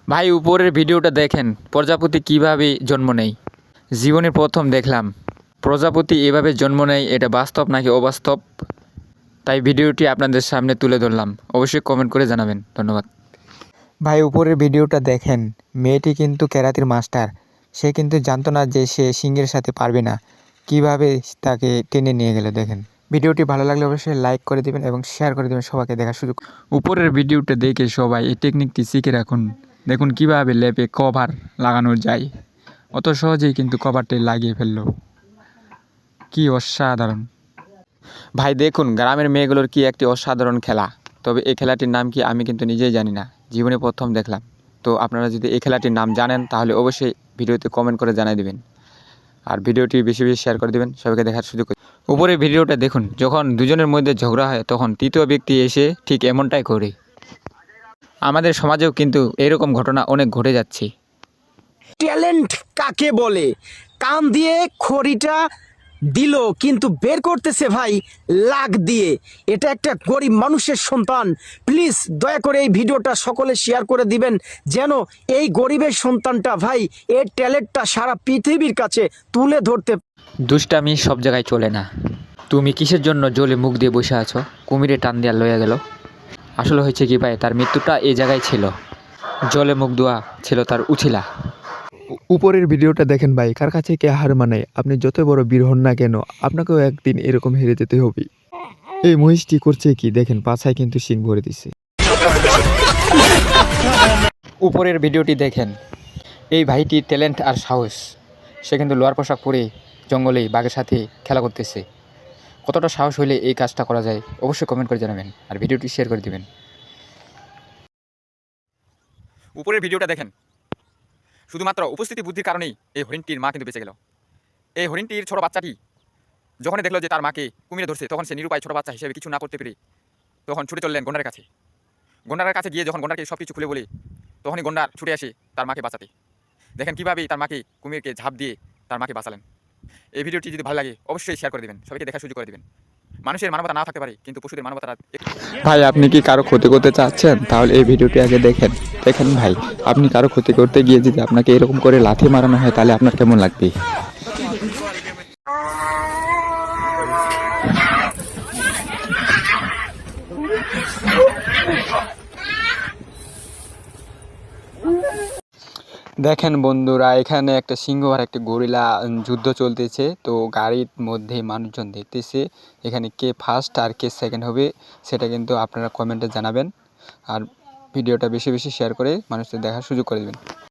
ভাই উপরের ভিডিওটা দেখেন, প্রজাপতি কিভাবে জন্ম নেয়। জীবনে প্রথম দেখলাম প্রজাপতি এভাবে জন্ম নেয়, এটা বাস্তব নাকি অবাস্তব, তাই ভিডিওটি আপনাদের সামনে তুলে ধরলাম। অবশ্যই কমেন্ট করে জানাবেন। ধন্যবাদ। ভাই উপরের ভিডিওটা দেখেন, মেয়েটি কিন্তু ক্যারাতের মাস্টার। সে কিন্তু জানতো না যে সে সিংহের সাথে পারবে না, কিভাবে তাকে টেনে নিয়ে গেল দেখেন। ভিডিওটি ভালো লাগলে অবশ্যই লাইক করে দেবেন এবং শেয়ার করে দেবেন সবাইকে দেখার সুযোগ। উপরের ভিডিওটা দেখে সবাই এই টেকনিকটি শিখে রাখুন। দেখুন কিভাবে লেপে কভার লাগানো যায়, অত সহজেই কিন্তু কভারটি লাগিয়ে ফেললো। কি অসাধারণ! ভাই দেখুন গ্রামের মেয়েগুলোর কি একটি অসাধারণ খেলা। তবে এই খেলাটির নাম কি আমি কিন্তু নিজেই জানি না, জীবনে প্রথম দেখলাম। তো আপনারা যদি এই খেলাটির নাম জানেন তাহলে অবশ্যই ভিডিওতে কমেন্ট করে জানিয়ে দেবেন, আর ভিডিওটি বেশি বেশি শেয়ার করে দেবেন, সবাইকে দেখার সুযোগ। উপরে ভিডিওটা দেখুন, যখন দুজনের মধ্যে ঝগড়া হয় তখন তৃতীয় ব্যক্তি এসে ঠিক এমনটাই করে। আমাদের সমাজেও কিন্তু এরকম ঘটনা অনেক ঘটে যাচ্ছে। ট্যালেন্ট কাকে বলে? কান দিয়ে খড়িটা দিল কিন্তু বের করতেছে ভাই লাগ দিয়ে। এটা একটা গরিব মানুষের সন্তান। প্লিজ দয়া করে এই ভিডিওটা সকলে শেয়ার করে দিবেন, যেন এই গরিবের সন্তানটা ভাই এর ট্যালেন্টটা সারা পৃথিবীর কাছে তুলে ধরতে। দুষ্টামি সব জায়গায় চলে না। তুমি কিসের জন্য জলে মুখ দিয়ে বসে আছো? কুমিরে টান দেওয়া লয়ে গেল। আসলে হয়েছে কি ভাই, তার মৃত্যুটা এই জায়গায় ছিল, জলে মুখ ধোয়া ছিল তার উছিলা। উপরের ভিডিওটা দেখেন ভাই, কার কাছে কে হার মানায়। আপনি যত বড় বীর হন না কেন, আপনাকেও একদিন এরকম হেরে যেতে হবে। এই মহিষটি করছে কি দেখেন, পাছায় কিন্তু শিং ভরে দিছে। উপরের ভিডিওটি দেখেন, এই ভাইটির ট্যালেন্ট আর সাহস। সে কিন্তু লোহার পোশাক পরে জঙ্গলে বাঘের সাথে খেলা করতেছে। কতটা সাহস হলে এই কাজটা করা যায় অবশ্যই কমেন্ট করে জানাবেন, আর ভিডিওটি শেয়ার করে দিবেন। উপরের ভিডিওটা দেখেন, শুধুমাত্র উপস্থিতি বুদ্ধির কারণেই এই হরিণটির মা কিন্তু বেঁচে গেল। এই হরিণটির ছোট বাচ্চাটি যখনই দেখলো যে তার মাকে কুমিরে ধরছে, তখন সে নিরুপায় ছোট বাচ্চা হিসেবে কিছু না করতে পেরে তখন ছুটে চললেন গন্ডারের কাছে। গন্ডারের কাছে গিয়ে যখন গন্ডারকে সব কিছু খুলে বলে, তখনই গন্ডার ছুটে আসে তার মাকে বাঁচাতে। দেখেন কীভাবে তার মাকে কুমিরকে ঝাঁপ দিয়ে তার মাকে বাঁচালেন। এই ভিডিওটি যদি ভালো লাগে অবশ্যই শেয়ার করে দেবেন, সবাইকে দেখার সুযোগ করে দেবেন। মানুষের মানবতা না থাকতে পারে, কিন্তু পশুদের মানবতা। ভাই আপনি কি কারো ক্ষতি করতে চাচ্ছেন? তাহলে এই ভিডিওটি আগে দেখেন। দেখেন ভাই, আপনি কারো ক্ষতি করতে গিয়ে যদি আপনাকে এরকম করে লাথি মারানো হয় তাহলে আপনার কেমন লাগবে? দেখেন বন্ধুরা, এখানে একটা সিংহ আর একটা গরিলা যুদ্ধ চলতেছে। তো গাড়ির মধ্যে মানুষজন দেখতেছে এখানে কে ফার্স্ট আর কে সেকেন্ড হবে, সেটা কিন্তু আপনারা কমেন্টে জানাবেন, আর ভিডিওটা বেশি বেশি শেয়ার করে মানুষদের দেখার সুযোগ করে দেবেন।